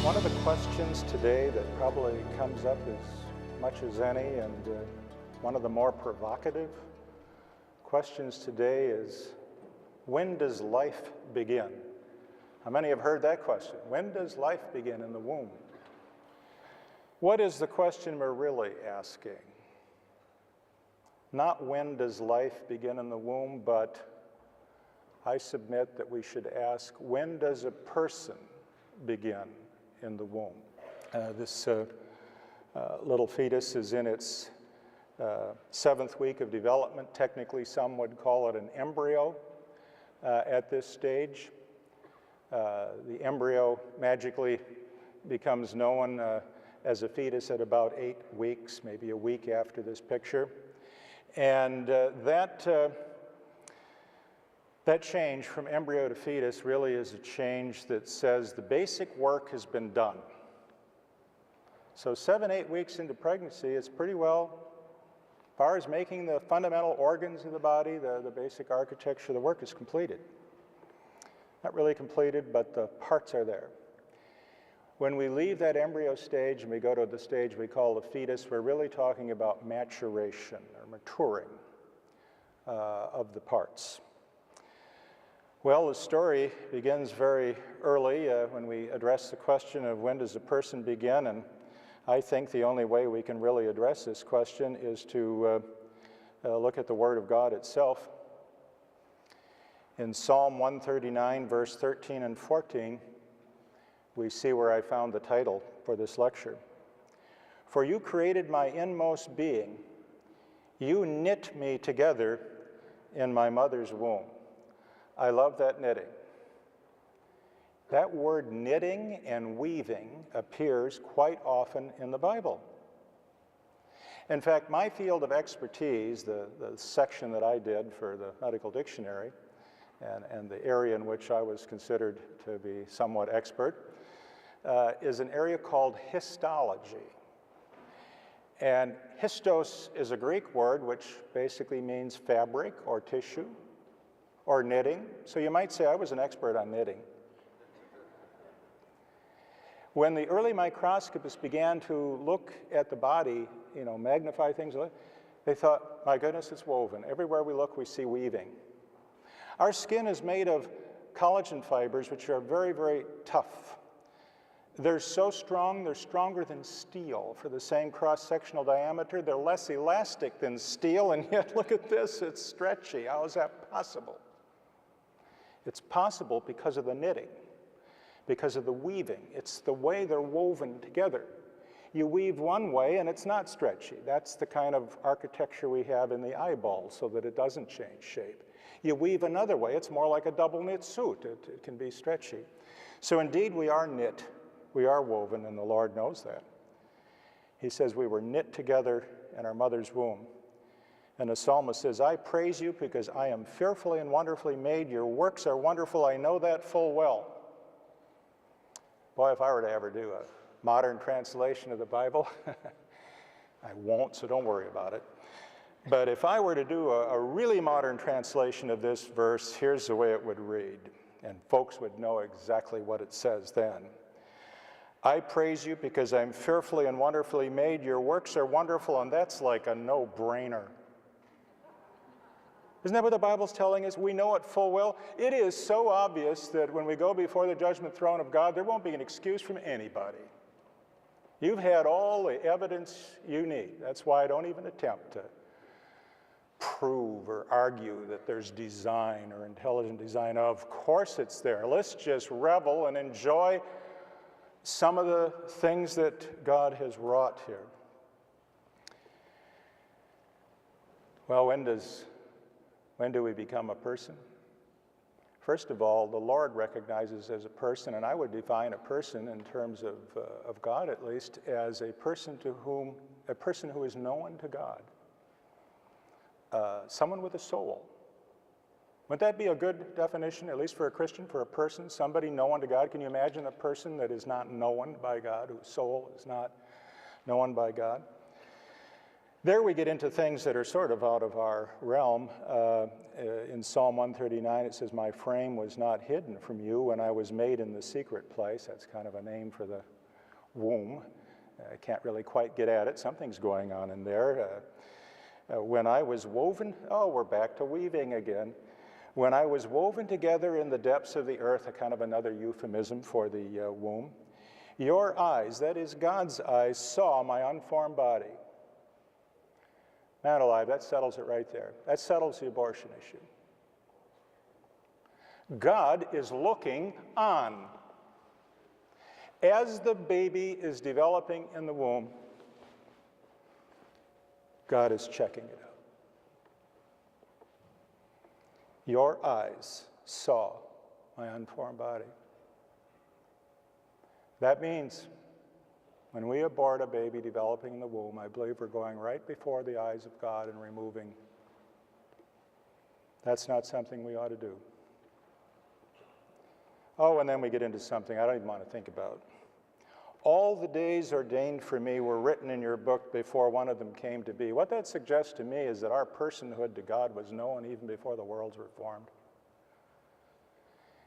One of the questions today that probably comes up as much as any, and one of the more provocative questions today is, when does life begin? How many have heard that question? When does life begin in the womb? What is the question we're really asking? Not when does life begin in the womb, but I submit that we should ask, when does a person begin in the womb? This little fetus is in its 7th week of development. Technically, some would call it an embryo at this stage. The embryo magically becomes known as a fetus at about 8 weeks, maybe a week after this picture. And that change from embryo to fetus really is a change that says the basic work has been done. So 7-8 weeks into pregnancy, it's pretty well, as far as making the fundamental organs of the body, the basic architecture, the work is completed. Not really completed, but the parts are there. When we leave that embryo stage and we go to the stage we call the fetus, we're really talking about maturation or maturing of the parts. Well, the story begins very early when we address the question of when does a person begin, and I think the only way we can really address this question is to look at the Word of God itself. In Psalm 139, verse 13 and 14, we see where I found the title for this lecture. For you created my inmost being. You knit me together in my mother's womb. I love that knitting. That word knitting and weaving appears quite often in the Bible. In fact, my field of expertise, the section that I did for the medical dictionary, and the area in which I was considered to be somewhat expert, is an area called histology. And histos is a Greek word which basically means fabric or tissue or knitting. So you might say I was an expert on knitting. When the early microscopists began to look at the body, magnify things, they thought, my goodness, it's woven. Everywhere we look, we see weaving. Our skin is made of collagen fibers, which are very, very tough. They're so strong, they're stronger than steel for the same cross-sectional diameter. They're less elastic than steel, and yet look at this, it's stretchy. How is that possible? It's possible because of the knitting, because of the weaving. It's the way they're woven together. You weave one way and it's not stretchy. That's the kind of architecture we have in the eyeball so that it doesn't change shape. You weave another way, it's more like a double knit suit. It can be stretchy. So indeed we are knit, we are woven, and the Lord knows that. He says we were knit together in our mother's womb. And the psalmist says, I praise you because I am fearfully and wonderfully made. Your works are wonderful. I know that full well. Boy, if I were to ever do a modern translation of the Bible, I won't, so don't worry about it. But if I were to do a really modern translation of this verse, here's the way it would read. And folks would know exactly what it says then. I praise you because I'm fearfully and wonderfully made. Your works are wonderful, and that's like a no-brainer. Isn't that what the Bible's telling us? We know it full well. It is so obvious that when we go before the judgment throne of God, there won't be an excuse from anybody. You've had all the evidence you need. That's why I don't even attempt to prove or argue that there's design or intelligent design. Of course it's there. Let's just revel and enjoy some of the things that God has wrought here. Well, when do we become a person? First of all, the Lord recognizes as a person, and I would define a person in terms of God at least, as a person who is known to God. Someone with a soul. Wouldn't that be a good definition, at least for a Christian, for a person, somebody known to God? Can you imagine a person that is not known by God, whose soul is not known by God? There we get into things that are sort of out of our realm. In Psalm 139, it says, my frame was not hidden from you when I was made in the secret place. That's kind of a name for the womb. I can't really quite get at it. Something's going on in there. When I was woven, oh, we're back to weaving again. When I was woven together in the depths of the earth, a kind of another euphemism for the womb, your eyes, that is God's eyes, saw my unformed body. Man alive, that settles it right there. That settles the abortion issue. God is looking on. As the baby is developing in the womb, God is checking it out. Your eyes saw my unformed body. That means when we abort a baby developing in the womb, I believe we're going right before the eyes of God and removing. That's not something we ought to do. Oh, and then we get into something I don't even want to think about. All the days ordained for me were written in your book before one of them came to be. What that suggests to me is that our personhood to God was known even before the worlds were formed.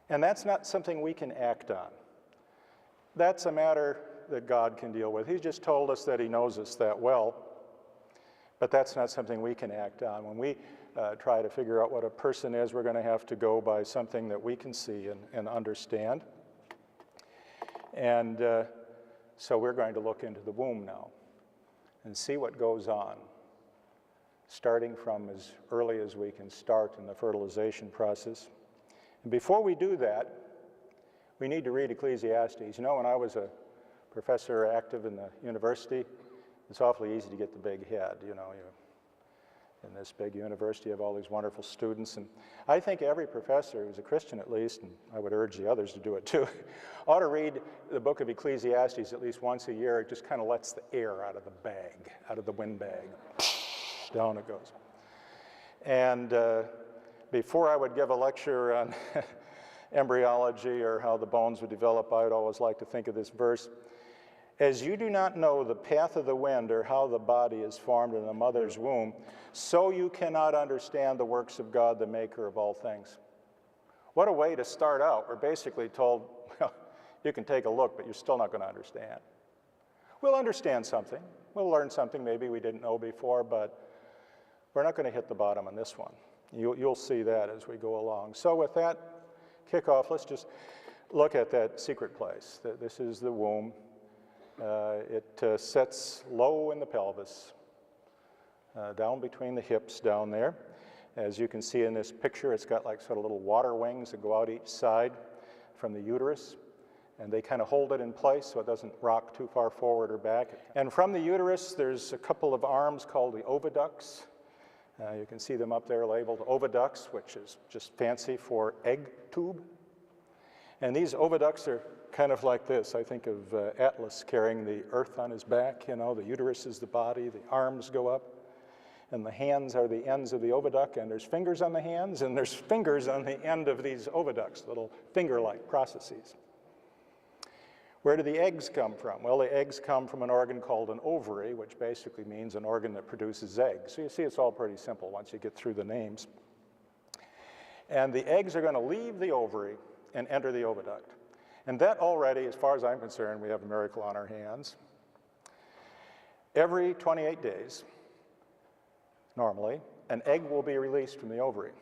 And that's not something we can act on. That's a matter that God can deal with. He's just told us that he knows us that well, but that's not something we can act on. When we try to figure out what a person is, we're going to have to go by something that we can see and understand. And so we're going to look into the womb now and see what goes on, starting from as early as we can start in the fertilization process. And before we do that, we need to read Ecclesiastes. You know, when I was a professor active in the university, it's awfully easy to get the big head, you know. In this big university, you have all these wonderful students, and I think every professor who's a Christian at least, and I would urge the others to do it too, ought to read the book of Ecclesiastes at least once a year. It just kind of lets the air out of the bag, out of the wind bag. Down it goes. And before I would give a lecture on embryology or how the bones would develop, I would always like to think of this verse. As you do not know the path of the wind or how the body is formed in a mother's womb, so you cannot understand the works of God, the maker of all things. What a way to start out. We're basically told, well, you can take a look, but you're still not going to understand. We'll understand something. We'll learn something maybe we didn't know before, but we're not going to hit the bottom on this one. You'll see that as we go along. So with that kickoff, let's just look at that secret place. This is the womb. It sits low in the pelvis, down between the hips down there. As you can see in this picture, it's got like sort of little water wings that go out each side from the uterus, and they kind of hold it in place so it doesn't rock too far forward or back. And from the uterus, there's a couple of arms called the oviducts. You can see them up there labeled oviducts, which is just fancy for egg tube. And these oviducts are kind of like this. I think of Atlas carrying the earth on his back. You know, the uterus is the body, the arms go up, and the hands are the ends of the oviduct, and there's fingers on the hands, and there's fingers on the end of these oviducts, little finger-like processes. Where do the eggs come from? Well, the eggs come from an organ called an ovary, which basically means an organ that produces eggs. So you see it's all pretty simple once you get through the names. And the eggs are going to leave the ovary and enter the oviduct. And that already, as far as I'm concerned, we have a miracle on our hands. Every 28 days, normally, an egg will be released from the ovary.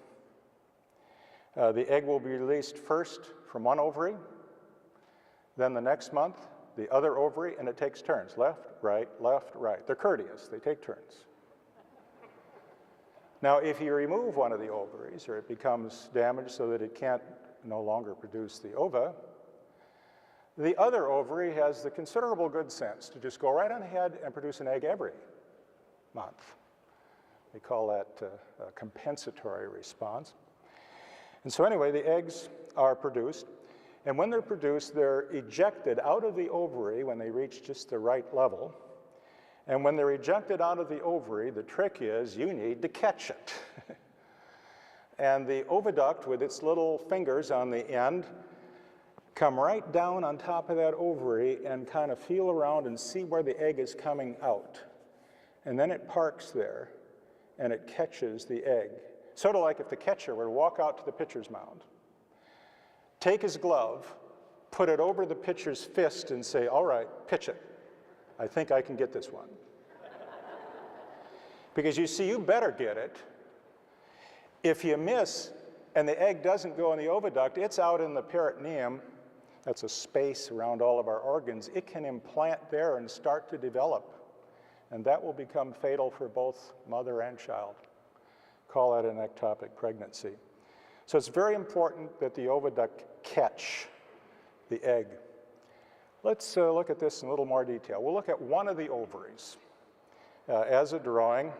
The egg will be released first from one ovary, then the next month, the other ovary, and it takes turns, left, right, left, right. They're courteous, they take turns. Now, if you remove one of the ovaries, or it becomes damaged so that it can't no longer produce the ova, the other ovary has the considerable good sense to just go right on ahead and produce an egg every month. We call that a compensatory response. And so anyway, the eggs are produced. And when they're produced, they're ejected out of the ovary when they reach just the right level. And when they're ejected out of the ovary, the trick is you need to catch it. And the oviduct, with its little fingers on the end, come right down on top of that ovary and kind of feel around and see where the egg is coming out. And then it parks there, and it catches the egg. Sort of like if the catcher were to walk out to the pitcher's mound, take his glove, put it over the pitcher's fist and say, all right, pitch it. I think I can get this one. Because you see, you better get it. If you miss and the egg doesn't go in the oviduct, it's out in the peritoneum. That's a space around all of our organs. It can implant there and start to develop. And that will become fatal for both mother and child. Call that an ectopic pregnancy. So it's very important that the oviduct catch the egg. Let's look at this in a little more detail. We'll look at one of the ovaries as a drawing.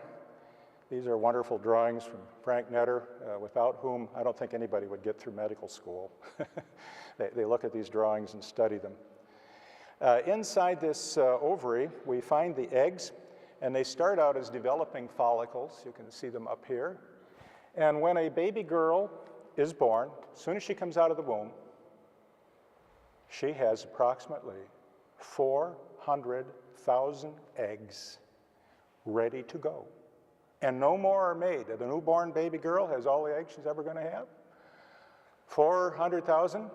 These are wonderful drawings from Frank Netter, without whom I don't think anybody would get through medical school. They look at these drawings and study them. Inside this ovary, we find the eggs, and they start out as developing follicles. You can see them up here. And when a baby girl is born, as soon as she comes out of the womb, she has approximately 400,000 eggs ready to go. And no more are made. The newborn baby girl has all the eggs she's ever going to have. 400,000,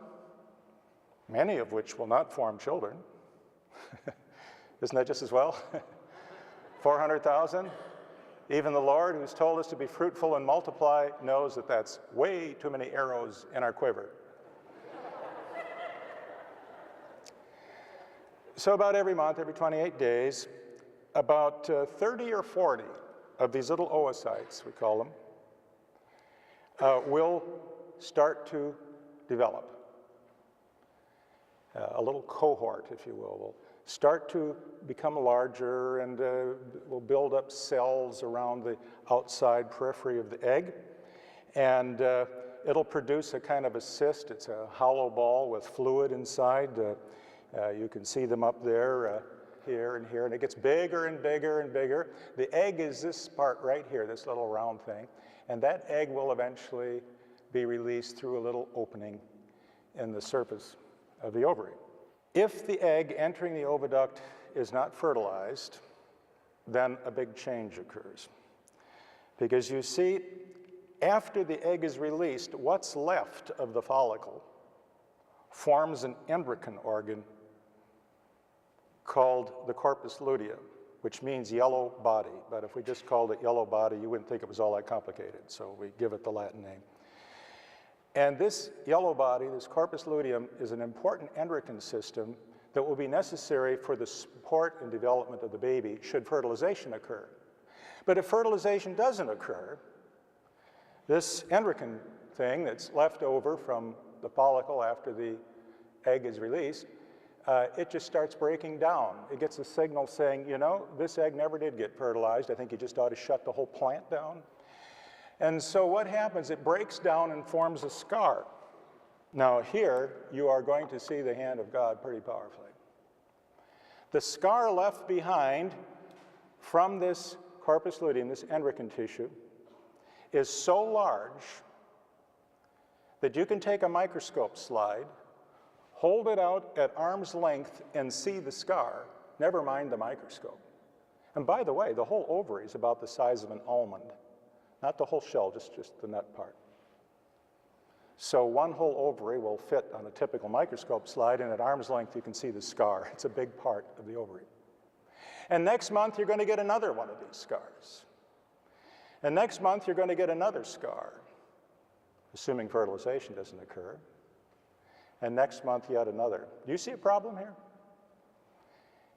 many of which will not form children. Isn't that just as well? 400,000. Even the Lord, who's told us to be fruitful and multiply, knows that that's way too many arrows in our quiver. So about every month, every 28 days, about 30 or 40 of these little oocytes, we call them, will start to develop. A little cohort, if you will start to become larger and will build up cells around the outside periphery of the egg. And it'll produce a kind of a cyst. It's a hollow ball with fluid inside. You can see them up there, here and here, and it gets bigger and bigger and bigger. The egg is this part right here, this little round thing, and that egg will eventually be released through a little opening in the surface of the ovary. If the egg entering the oviduct is not fertilized, then a big change occurs. Because you see, after the egg is released, what's left of the follicle forms an endocrine organ called the corpus luteum, which means yellow body. But if we just called it yellow body, you wouldn't think it was all that complicated, so we give it the Latin name. And this yellow body, this corpus luteum, is an important endocrine system that will be necessary for the support and development of the baby should fertilization occur. But if fertilization doesn't occur, this endocrine thing that's left over from the follicle after the egg is released, it just starts breaking down. It gets a signal saying, you know, this egg never did get fertilized. I think you just ought to shut the whole plant down. And so what happens, it breaks down and forms a scar. Now here, you are going to see the hand of God pretty powerfully. The scar left behind from this corpus luteum, this endocrine tissue, is so large that you can take a microscope slide, hold it out at arm's length and see the scar, never mind the microscope. And by the way, the whole ovary is about the size of an almond. Not the whole shell, just the nut part. So one whole ovary will fit on a typical microscope slide, and at arm's length you can see the scar. It's a big part of the ovary. And next month you're going to get another one of these scars. And next month you're going to get another scar, assuming fertilization doesn't occur. And next month yet another. Do you see a problem here?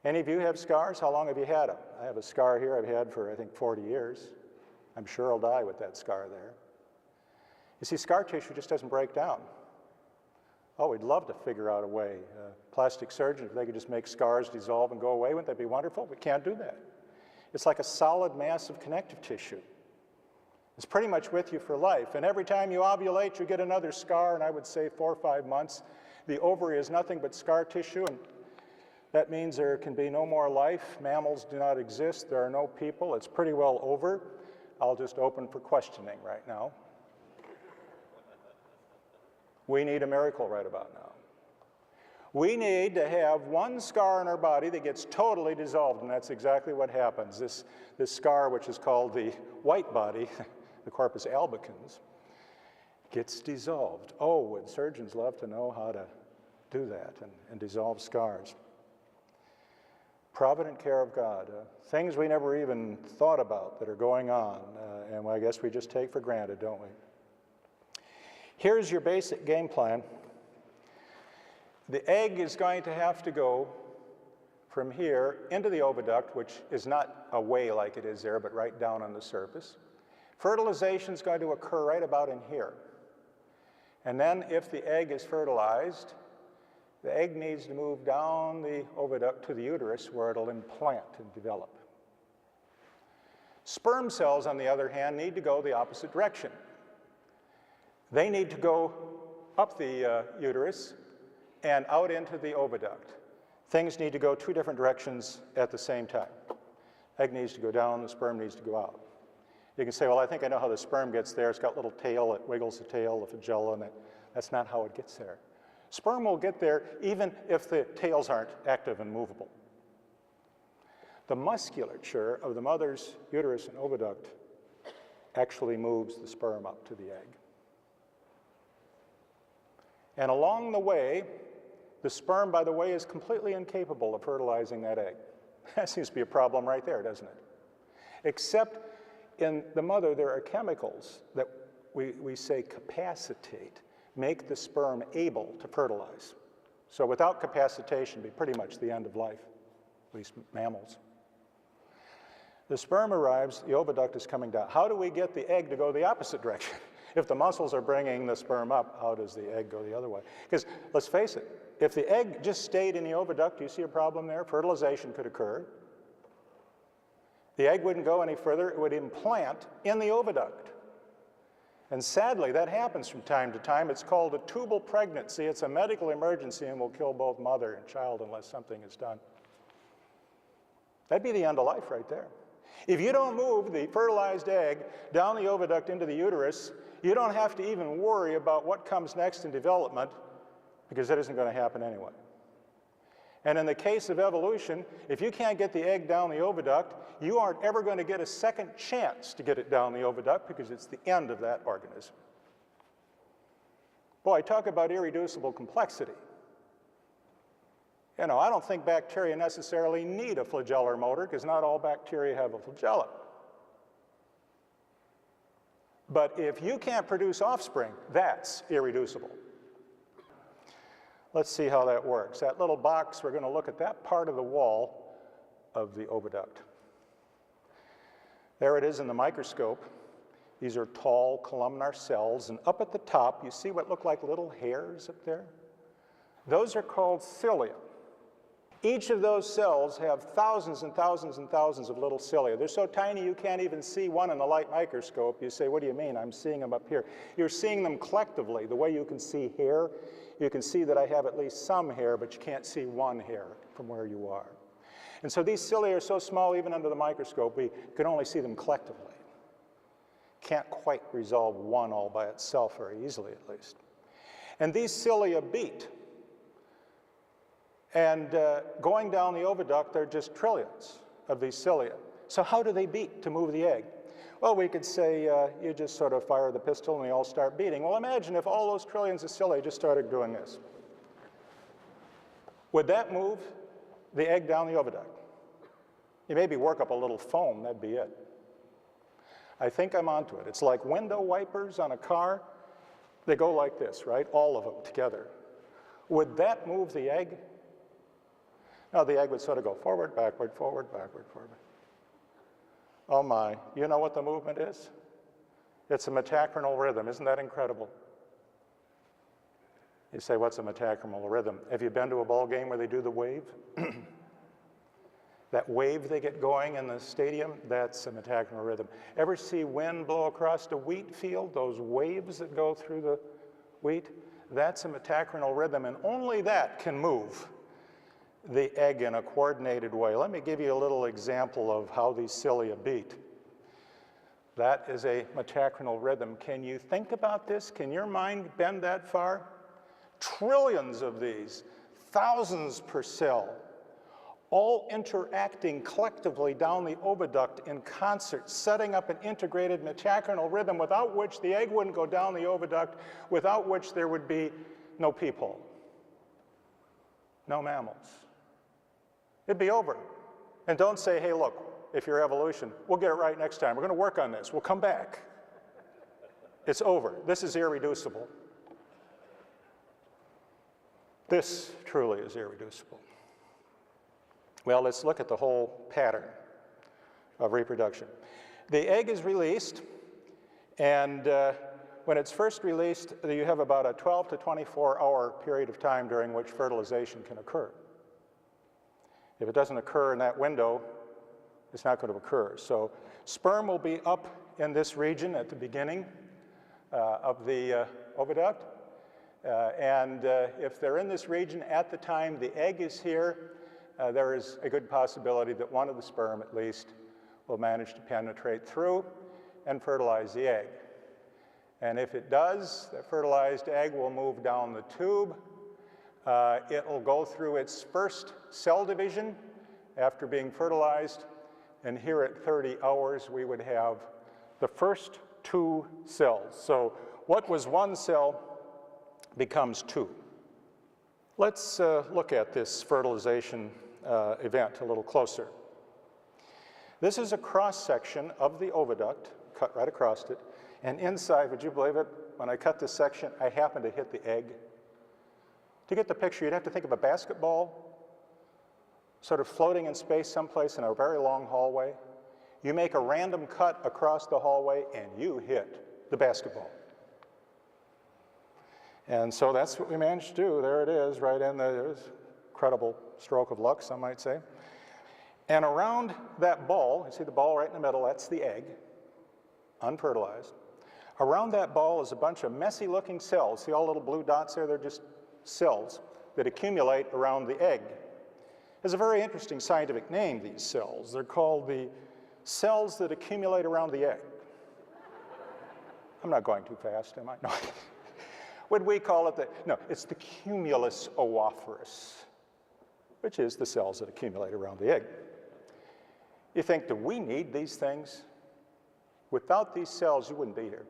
Any of you have scars? How long have you had them? I have a scar here I've had for, I think, 40 years. I'm sure I'll die with that scar there. You see, scar tissue just doesn't break down. Oh, we'd love to figure out a way. Plastic surgeons, if they could just make scars dissolve and go away, wouldn't that be wonderful? We can't do that. It's like a solid mass of connective tissue. It's pretty much with you for life. And every time you ovulate, you get another scar, and I would say 4 or 5 months. The ovary is nothing but scar tissue, and that means there can be no more life. Mammals do not exist. There are no people. It's pretty well over. I'll just open for questioning right now. We need a miracle right about now. We need to have one scar in our body that gets totally dissolved, and that's exactly what happens. This scar, which is called the white body, the corpus albicans, gets dissolved. Oh, would surgeons love to know how to do that and dissolve scars. Provident care of God, things we never even thought about that are going on, and I guess we just take for granted, don't we? Here's your basic game plan. The egg is going to have to go from here into the oviduct, which is not away like it is there, but right down on the surface. Fertilization is going to occur right about in here. And then if the egg is fertilized, the egg needs to move down the oviduct to the uterus where it'll implant and develop. Sperm cells, on the other hand, need to go the opposite direction. They need to go up the uterus and out into the oviduct. Things need to go two different directions at the same time. Egg needs to go down, the sperm needs to go out. You can say, well, I think I know how the sperm gets there. It's got a little tail, it wiggles the tail, the flagella, and that's not how it gets there. Sperm will get there even if the tails aren't active and movable. The musculature of the mother's uterus and oviduct actually moves the sperm up to the egg. And along the way, the sperm, by the way, is completely incapable of fertilizing that egg. That seems to be a problem right there, doesn't it? Except in the mother, there are chemicals that we say capacitate, make the sperm able to fertilize. So without capacitation, it'd be pretty much the end of life, at least mammals. The sperm arrives, the oviduct is coming down. How do we get the egg to go the opposite direction? If the muscles are bringing the sperm up, how does the egg go the other way? Because let's face it, if the egg just stayed in the oviduct, do you see a problem there? Fertilization could occur. The egg wouldn't go any further, it would implant in the oviduct. And sadly, that happens from time to time. It's called a tubal pregnancy. It's a medical emergency and will kill both mother and child unless something is done. That'd be the end of life right there. If you don't move the fertilized egg down the oviduct into the uterus, you don't have to even worry about what comes next in development, because that isn't going to happen anyway. And in the case of evolution, if you can't get the egg down the oviduct, you aren't ever going to get a second chance to get it down the oviduct because it's the end of that organism. Boy, talk about irreducible complexity. You know, I don't think bacteria necessarily need a flagellar motor because not all bacteria have a flagella. But if you can't produce offspring, that's irreducible. Let's see how that works. That little box, we're going to look at that part of the wall of the oviduct. There it is in the microscope. These are tall columnar cells, and up at the top, you see what look like little hairs up there? Those are called cilia. Each of those cells have thousands and thousands and thousands of little cilia. They're so tiny you can't even see one in the light microscope. You say, what do you mean? I'm seeing them up here. You're seeing them collectively. The way you can see hair, you can see that I have at least some hair, but you can't see one hair from where you are. And so these cilia are so small, even under the microscope, we can only see them collectively. Can't quite resolve one all by itself very easily, at least. And these cilia beat. And going down the oviduct, there are just trillions of these cilia. So how do they beat to move the egg? Well, we could say you just sort of fire the pistol and they all start beating. Well, imagine if all those trillions of cilia just started doing this. Would that move the egg down the oviduct? You maybe work up a little foam, that'd be it. I think I'm onto it. It's like window wipers on a car. They go like this, right? All of them together. Would that move the egg? No, the egg would sort of go forward, backward, forward, backward, forward. Oh my, you know what the movement is? It's a metachronal rhythm. Isn't that incredible? You say, what's a metachronal rhythm? Have you been to a ball game where they do the wave? That wave they get going in the stadium, that's a metachronal rhythm. Ever see wind blow across a wheat field, those waves that go through the wheat? That's a metachronal rhythm, and only that can move the egg in a coordinated way. Let me give you a little example of how these cilia beat. That is a metachronal rhythm. Can you think about this? Can your mind bend that far? Trillions of these, thousands per cell, all interacting collectively down the oviduct in concert, setting up an integrated metachronal rhythm without which the egg wouldn't go down the oviduct, without which there would be no peephole. No mammals. It'd be over. And don't say, hey, look, if you're evolution, we'll get it right next time. We're going to work on this. We'll come back. It's over. This is irreducible. This truly is irreducible. Well, let's look at the whole pattern of reproduction. The egg is released, and when it's first released, you have about a 12 to 24-hour period of time during which fertilization can occur. If it doesn't occur in that window, it's not going to occur. So sperm will be up in this region at the beginning of the oviduct. If they're in this region at the time the egg is here, there is a good possibility that one of the sperm, at least, will manage to penetrate through and fertilize the egg. And if it does, the fertilized egg will move down the tube. It will go through its first cell division after being fertilized, and here at 30 hours we would have the first 2 cells. So what was 1 cell becomes 2. Let's look at this fertilization event a little closer. This is a cross-section of the oviduct, cut right across it, and inside, would you believe it, when I cut this section, I happened to hit the egg. To get the picture, you'd have to think of a basketball sort of floating in space someplace in a very long hallway. You make a random cut across the hallway, and you hit the basketball. And so that's what we managed to do. There it is, right in there. It was an incredible stroke of luck, some might say. And around that ball, you see the ball right in the middle, that's the egg, unfertilized. Around that ball is a bunch of messy-looking cells. See all the little blue dots there? They're just cells that accumulate around the egg. There's a very interesting scientific name, these cells. They're called the cells that accumulate around the egg. I'm not going too fast, am I? No. Would we call it the, no, it's the cumulus oophorus, which is the cells that accumulate around the egg. You think, do we need these things? Without these cells, you wouldn't be here.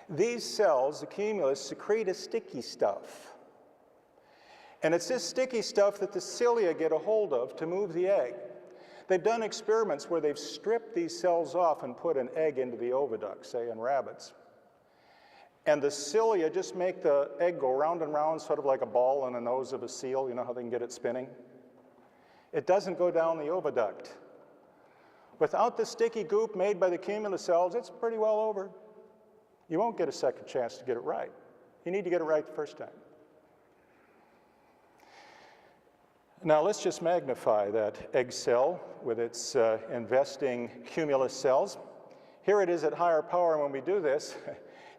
These cells, the cumulus, secrete a sticky stuff. And it's this sticky stuff that the cilia get a hold of to move the egg. They've done experiments where they've stripped these cells off and put an egg into the oviduct, say in rabbits. And the cilia just make the egg go round and round, sort of like a ball on the nose of a seal. You know how they can get it spinning? It doesn't go down the oviduct. Without the sticky goop made by the cumulus cells, it's pretty well over. You won't get a second chance to get it right. You need to get it right the first time. Now let's just magnify that egg cell with its investing cumulus cells. Here it is at higher power, and when we do this,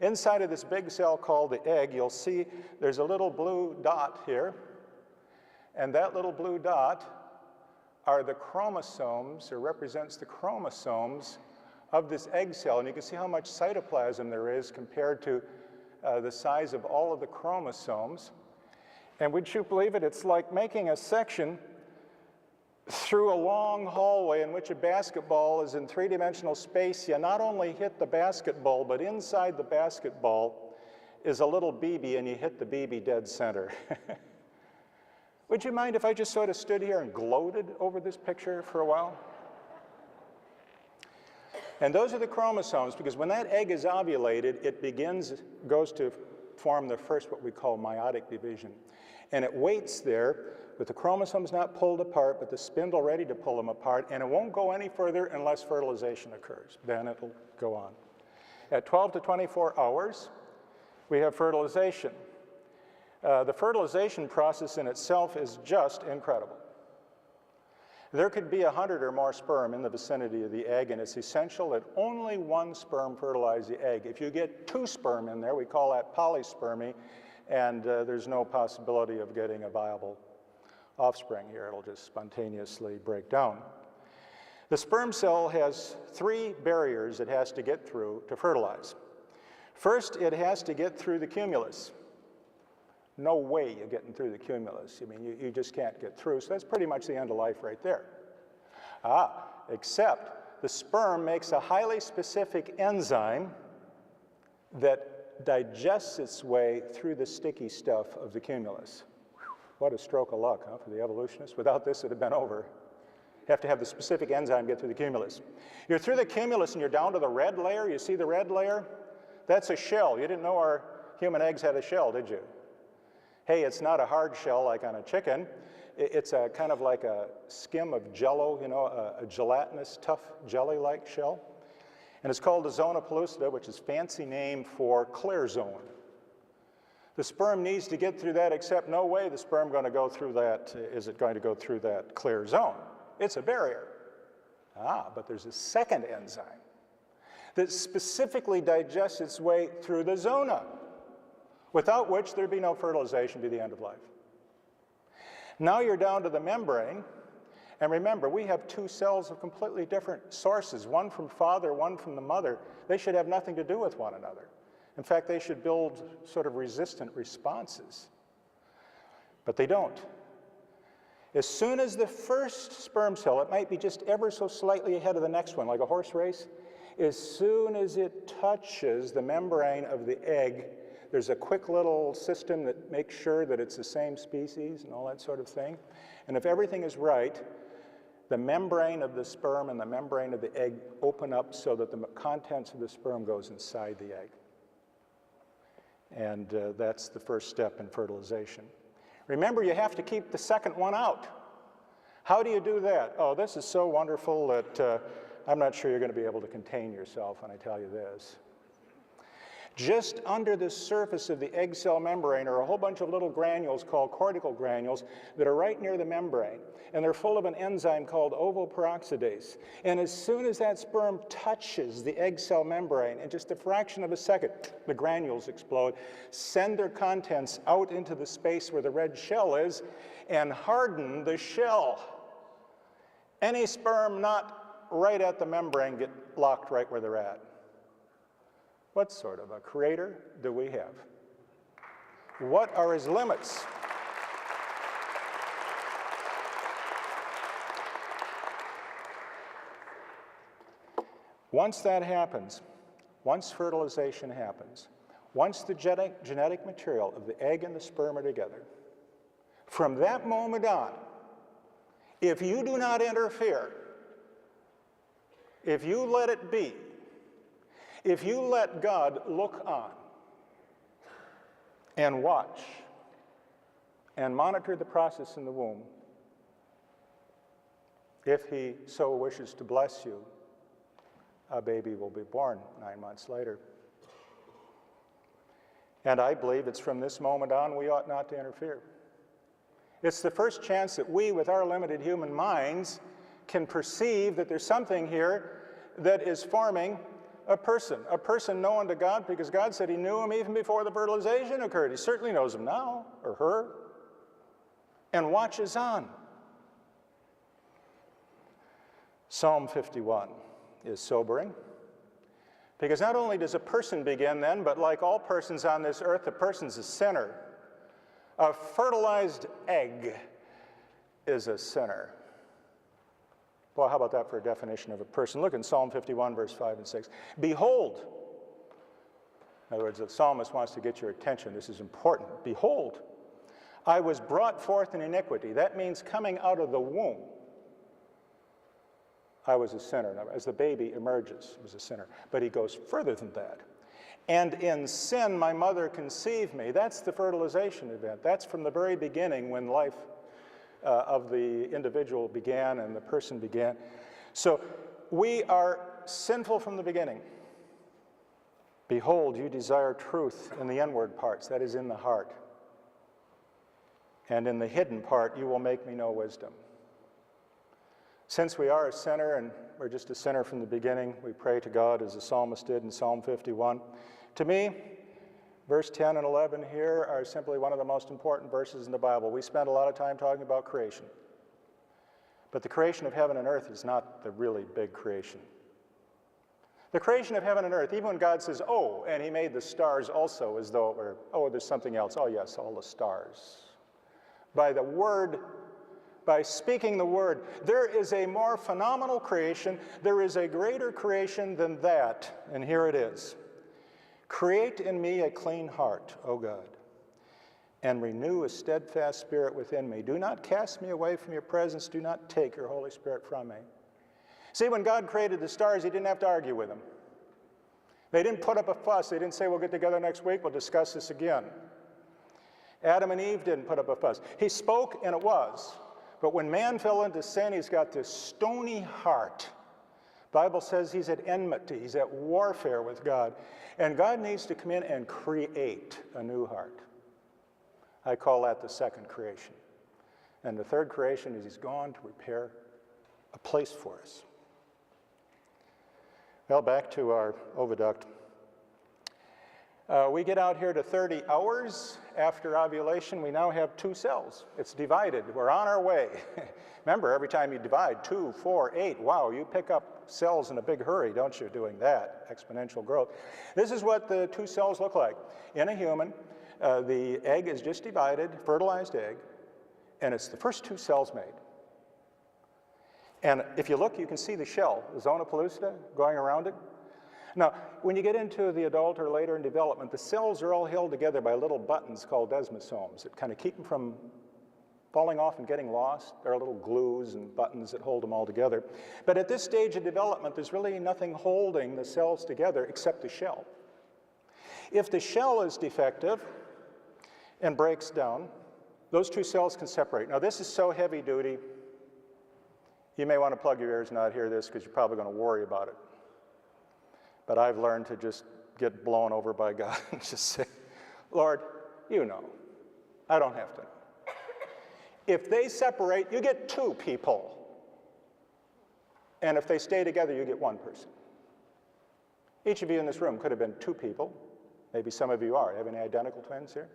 inside of this big cell called the egg, you'll see there's a little blue dot here, and that little blue dot are the chromosomes, or represents the chromosomes of this egg cell. And you can see how much cytoplasm there is compared to the size of all of the chromosomes. And would you believe it, it's like making a section through a long hallway in which a basketball is in three-dimensional space. You not only hit the basketball, but inside the basketball is a little BB, and you hit the BB dead center. Would you mind if I just sort of stood here and gloated over this picture for a while? And those are the chromosomes, because when that egg is ovulated, it goes to form the first, what we call meiotic division. And it waits there with the chromosomes not pulled apart, but the spindle ready to pull them apart, and it won't go any further unless fertilization occurs. Then it'll go on. At 12 to 24 hours, we have fertilization. The fertilization process in itself is just incredible. There could be 100 or more sperm in the vicinity of the egg, and it's essential that only one sperm fertilize the egg. If you get 2 sperm in there, we call that polyspermy, and there's no possibility of getting a viable offspring here. It'll just spontaneously break down. The sperm cell has 3 barriers it has to get through to fertilize. First, it has to get through the cumulus. No way you're getting through the cumulus. I mean, you just can't get through. So that's pretty much the end of life right there. Except the sperm makes a highly specific enzyme that digests its way through the sticky stuff of the cumulus. What a stroke of luck, huh, for the evolutionists. Without this, it would have been over. You have to have the specific enzyme get through the cumulus. You're through the cumulus and you're down to the red layer. You see the red layer? That's a shell. You didn't know our human eggs had a shell, did you? Hey, it's not a hard shell like on a chicken. It's a kind of like a skim of jello, you know, a gelatinous, tough, jelly-like shell. And it's called a zona pellucida, which is a fancy name for clear zone. The sperm needs to get through that, except no way the sperm going to go through that, is it going to go through that clear zone? It's a barrier. But there's a second enzyme that specifically digests its way through the zona, without which there'd be no fertilization, be the end of life. Now you're down to the membrane, and remember, we have two cells of completely different sources, one from father, one from the mother. They should have nothing to do with one another. In fact, they should build sort of resistant responses. But they don't. As soon as the first sperm cell, it might be just ever so slightly ahead of the next one, like a horse race, as soon as it touches the membrane of the egg, there's a quick little system that makes sure that it's the same species and all that sort of thing. And if everything is right, the membrane of the sperm and the membrane of the egg open up so that the contents of the sperm goes inside the egg. And that's the first step in fertilization. Remember, you have to keep the second one out. How do you do that? Oh, this is so wonderful that I'm not sure you're going to be able to contain yourself when I tell you this. Just under the surface of the egg cell membrane are a whole bunch of little granules called cortical granules that are right near the membrane, and they're full of an enzyme called ovoperoxidase. And as soon as that sperm touches the egg cell membrane, in just a fraction of a second, the granules explode, send their contents out into the space where the red shell is, and harden the shell. Any sperm not right at the membrane get locked right where they're at. What sort of a creator do we have? What are his limits? Once that happens, once fertilization happens, once the genetic material of the egg and the sperm are together, from that moment on, if you do not interfere, if you let it be, if you let God look on and watch and monitor the process in the womb, if he so wishes to bless you, a baby will be born 9 months later. And I believe it's from this moment on we ought not to interfere. It's the first chance that we, with our limited human minds, can perceive that there's something here that is forming a person known to God because God said he knew him even before the fertilization occurred. He certainly knows him now, or her, and watches on. Psalm 51 is sobering because not only does a person begin then, but like all persons on this earth, the person's a sinner. A fertilized egg is a sinner. Well, how about that for a definition of a person? Look in Psalm 51, verse 5 and 6. Behold, in other words, the psalmist wants to get your attention. This is important. Behold, I was brought forth in iniquity. That means coming out of the womb. I was a sinner. Now, as the baby emerges, he was a sinner. But he goes further than that. And in sin, my mother conceived me. That's the fertilization event. That's from the very beginning when life of the individual began and the person began. So we are sinful from the beginning. Behold, you desire truth in the inward parts, that is in the heart. And in the hidden part, you will make me know wisdom. Since we are a sinner and we're just a sinner from the beginning, we pray to God as the psalmist did in Psalm 51. To me, verse 10 and 11 here are simply one of the most important verses in the Bible. We spend a lot of time talking about creation. But the creation of heaven and earth is not the really big creation. The creation of heaven and earth, even when God says, oh, and he made the stars also as though it were, oh, there's something else. Oh, yes, all the stars. By the word, by speaking the word, there is a more phenomenal creation. There is a greater creation than that. And here it is. Create in me a clean heart, O God. and renew a steadfast spirit within me. Do not cast me away from your presence. Do not take your Holy Spirit from me. See, when God created the stars, he didn't have to argue with them. They didn't put up a fuss. They didn't say, we'll get together next week, we'll discuss this again. Adam and Eve didn't put up a fuss. He spoke, and it was. But when man fell into sin, he's got this stony heart. The Bible says he's at enmity. He's at warfare with God. And God needs to come in and create a new heart. I call that the second creation. And the third creation is he's gone to prepare a place for us. Well, back to our oviduct. We get out here to 30 hours after ovulation. We now have 2 cells. It's divided. We're on our way. Remember, every time you divide, 2, 4, 8, wow, you pick up cells in a big hurry, don't you, doing that, exponential growth. This is what the 2 cells look like. In a human, the egg is just divided, fertilized egg, and it's the first 2 cells made. And if you look, you can see the shell, the zona pellucida, going around it. Now, when you get into the adult or later in development, the cells are all held together by little buttons called desmosomes that kind of keep them from falling off and getting lost. There are little glues and buttons that hold them all together. But at this stage of development, there's really nothing holding the cells together except the shell. If the shell is defective and breaks down, those 2 cells can separate. Now, this is so heavy duty, you may want to plug your ears and not hear this because you're probably going to worry about it. But I've learned to just get blown over by God and just say, Lord, you know. I don't have to know. If they separate, you get 2 people. And if they stay together, you get 1 person. Each of you in this room could have been 2 people. Maybe some of you are. Have any identical twins here?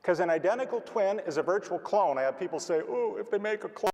Because an identical twin is a virtual clone. I have people say, oh, if they make a clone,